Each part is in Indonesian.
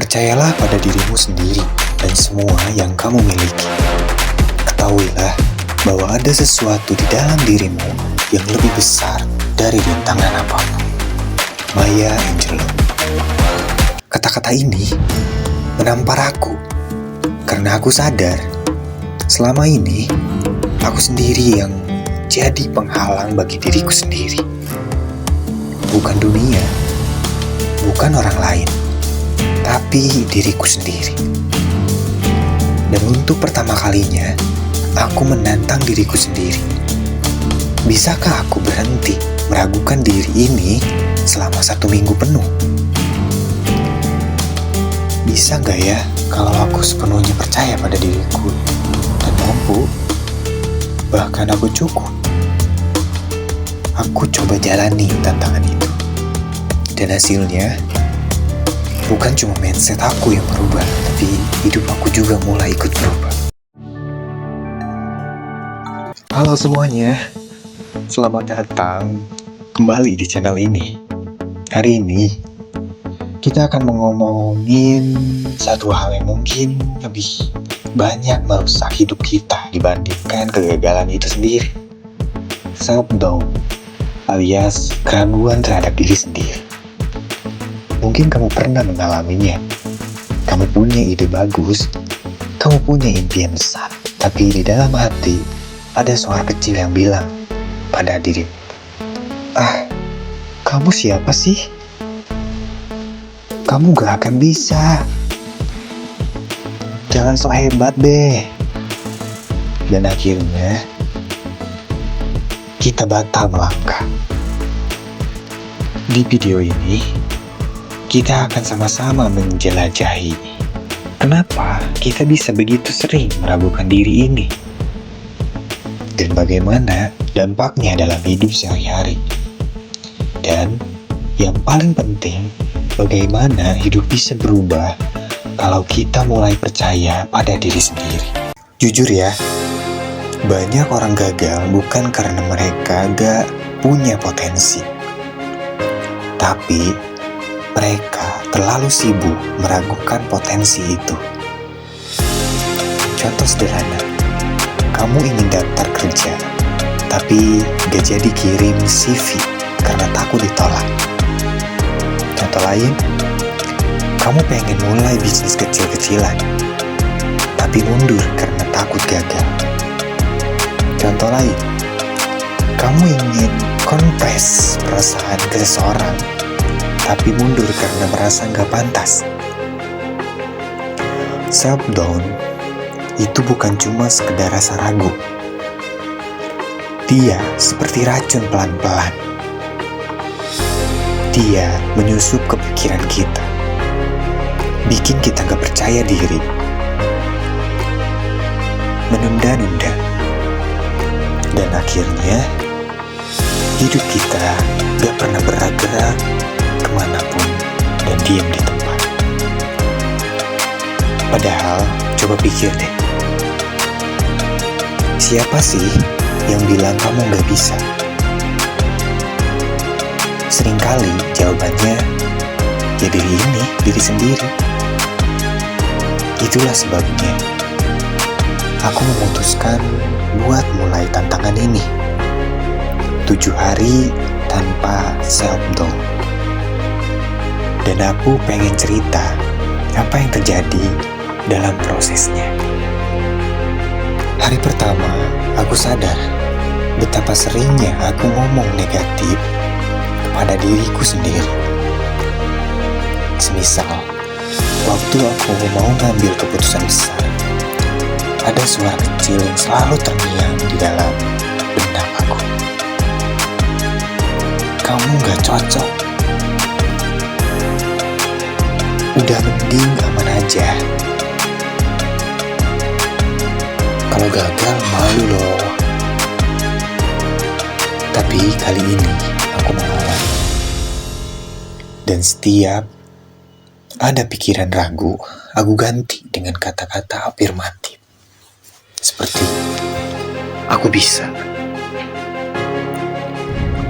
Percayalah pada dirimu sendiri dan semua yang kamu miliki. Ketahuilah bahwa ada sesuatu di dalam dirimu yang lebih besar dari rintangan apapun. Maya Angelou. Kata-kata ini menampar aku karena aku sadar selama ini aku sendiri yang jadi penghalang bagi diriku sendiri. Bukan dunia, bukan orang lain, tapi diriku sendiri. Dan untuk pertama kalinya, aku menantang diriku sendiri. Bisakah aku berhenti meragukan diri ini selama 1 minggu penuh? Bisa gak ya kalau aku sepenuhnya percaya pada diriku dan mampu, bahkan aku cukup? Aku coba jalani tantangan itu. Dan hasilnya, bukan cuma mindset aku yang berubah, tapi hidup aku juga mulai ikut berubah. Halo semuanya, selamat datang kembali di channel ini. Hari ini, kita akan ngomongin satu hal yang mungkin lebih banyak merusak hidup kita dibandingkan kegagalan itu sendiri. Self-doubt, alias keraguan terhadap diri sendiri. Mungkin kamu pernah mengalaminya. Kamu punya ide bagus, kamu punya impian besar, tapi di dalam hati ada suara kecil yang bilang pada dirimu, kamu siapa sih? Kamu gak akan bisa. Jangan sok hebat deh. Dan akhirnya kita batal melangkah. Di video ini kita akan sama-sama menjelajahi kenapa kita bisa begitu sering meragukan diri ini dan bagaimana dampaknya dalam hidup sehari-hari. Dan yang paling penting, bagaimana hidup bisa berubah kalau kita mulai percaya pada diri sendiri. Jujur ya, banyak orang gagal bukan karena mereka gak punya potensi, tapi mereka terlalu sibuk meragukan potensi itu. Contoh sederhana, kamu ingin daftar kerja, tapi gak jadi kirim CV karena takut ditolak. Contoh lain, kamu pengen mulai bisnis kecil-kecilan, tapi mundur karena takut gagal. Contoh lain, kamu ingin konfes perasaan ke seseorang, tapi mundur karena merasa gak pantas. Self-doubt itu bukan cuma sekedar rasa ragu. Dia seperti racun pelan-pelan. Dia menyusup ke pikiran kita, bikin kita gak percaya diri, menunda-nunda, dan akhirnya hidup kita gak pernah bergerak kemanapun dan diam di tempat. Padahal, coba pikir deh, siapa sih yang bilang kamu gak bisa? Seringkali jawabannya, ya diri sendiri. Itulah sebabnya aku memutuskan buat mulai tantangan ini. 7 hari tanpa self-doubt. Dan aku pengen cerita apa yang terjadi dalam prosesnya. Hari pertama, aku sadar betapa seringnya aku ngomong negatif kepada diriku sendiri. Semisal, waktu aku mau ngambil keputusan besar, ada suara kecil yang selalu terngiang di dalam benak aku. Kamu gak cocok. Udah mending aman aja. Kalau gagal malu loh. Tapi kali ini aku mengalah. Dan setiap ada pikiran ragu, aku ganti dengan kata-kata afirmatif. Seperti, aku bisa.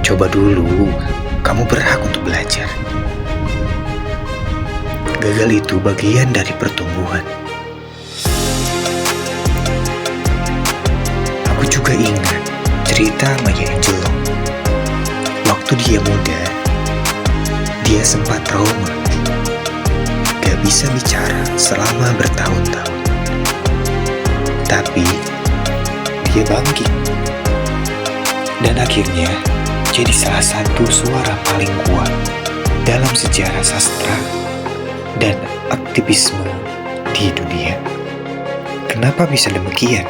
Coba dulu, kamu berhak untuk belajar. gagal itu bagian dari pertumbuhan. Aku juga ingat cerita Maya Angelou. Waktu dia muda, dia sempat trauma, gak bisa bicara selama bertahun-tahun. Tapi dia bangkit dan akhirnya jadi salah satu suara paling kuat dalam sejarah sastra dan aktivisme di dunia. Kenapa bisa demikian?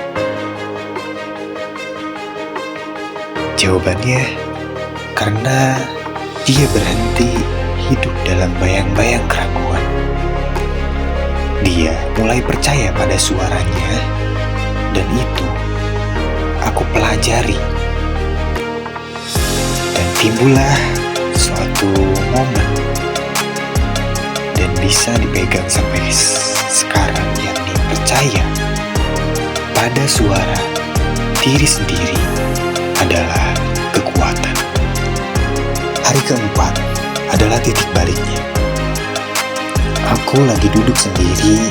Jawabannya, karena dia berhenti hidup dalam bayang-bayang keraguan. Dia mulai percaya pada suaranya, dan itu aku pelajari. Dan timbullah suatu momen dan bisa dipegang sampai sekarang, yakni percaya pada suara diri sendiri adalah kekuatan. Hari keempat adalah titik baliknya. Aku lagi duduk sendiri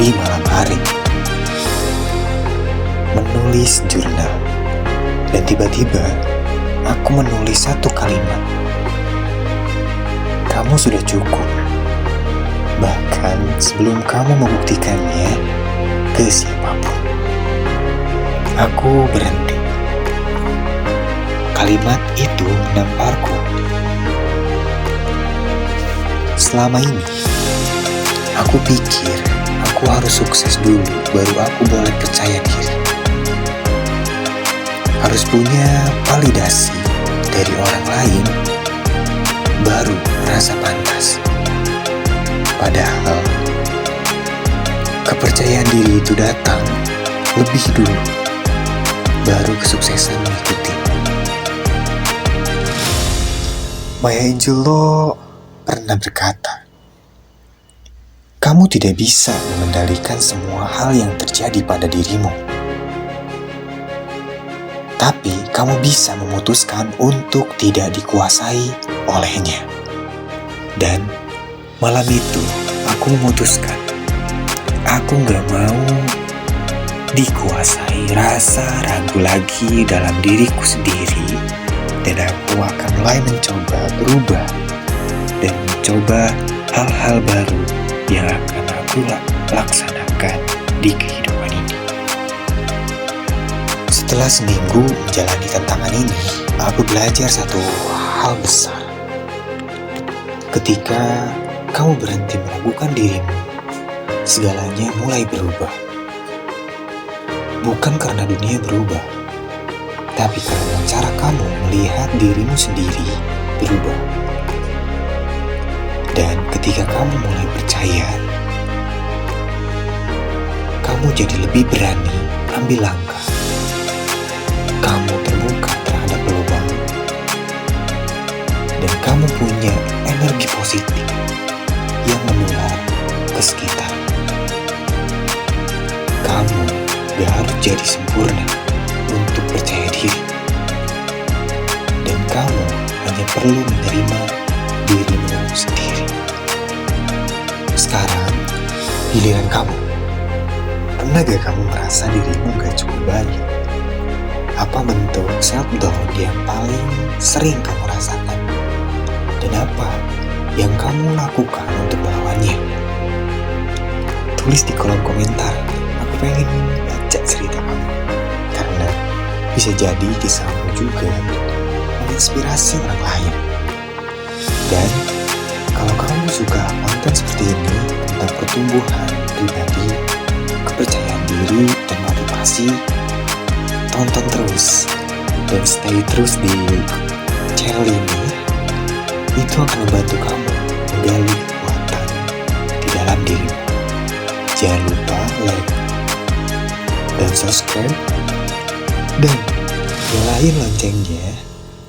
di malam hari, menulis jurnal, dan tiba-tiba aku menulis satu kalimat. Kamu sudah cukup, bahkan sebelum kamu membuktikannya ke siapapun. Aku berhenti. Kalimat itu menamparku. Selama ini, aku pikir aku harus sukses dulu baru aku boleh percaya diri. Harus punya validasi dari orang lain baru merasa pantas. Padahal kepercayaan diri itu datang lebih dulu, baru kesuksesan mengikuti. Maya Angelou pernah berkata, kamu tidak bisa mengendalikan semua hal yang terjadi pada dirimu. Tapi kamu bisa memutuskan untuk tidak dikuasai olehnya. Dan malam itu aku memutuskan, aku gak mau dikuasai rasa ragu lagi dalam diriku sendiri. Dan aku akan mulai mencoba berubah dan mencoba hal-hal baru yang akan aku laksanakan di kehidupan ini. Setelah seminggu menjalani tantangan ini, aku belajar satu hal besar. Ketika kamu berhenti meragukan dirimu, segalanya mulai berubah. Bukan karena dunia berubah, tapi karena cara kamu melihat dirimu sendiri berubah. Dan ketika kamu mulai percaya, kamu jadi lebih berani ambil langkah. Kamu terbuka terhadap peluang, dan kamu punya energi positif yang menular ke sekitar. Kamu gak harus jadi sempurna untuk percaya diri, dan kamu hanya perlu menerima dirimu sendiri. Sekarang giliran kamu. Pernah gak kamu merasa dirimu gak cukup baik? Apa bentuk self-doubt yang paling sering kamu rasakan? Dan apa yang kamu lakukan untuk melawannya? Tulis di kolom komentar. Aku pengen baca cerita kamu, karena bisa jadi kisahmu juga menginspirasi orang lain. Dan kalau kamu suka konten seperti ini tentang pertumbuhan pribadi, kepercayaan diri, dan motivasi, tonton terus dan stay terus di channel ini. Itu akan membantu kamu menggali kekuatan di dalam dirimu. Jangan lupa like dan subscribe, dan nyalain loncengnya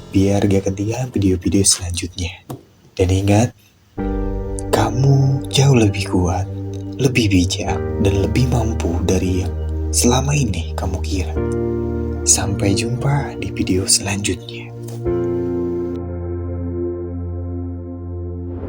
biar gak ketinggalan video-video selanjutnya. Dan ingat, kamu jauh lebih kuat, lebih bijak, dan lebih mampu dari yang selama ini kamu kira. Sampai jumpa di video selanjutnya.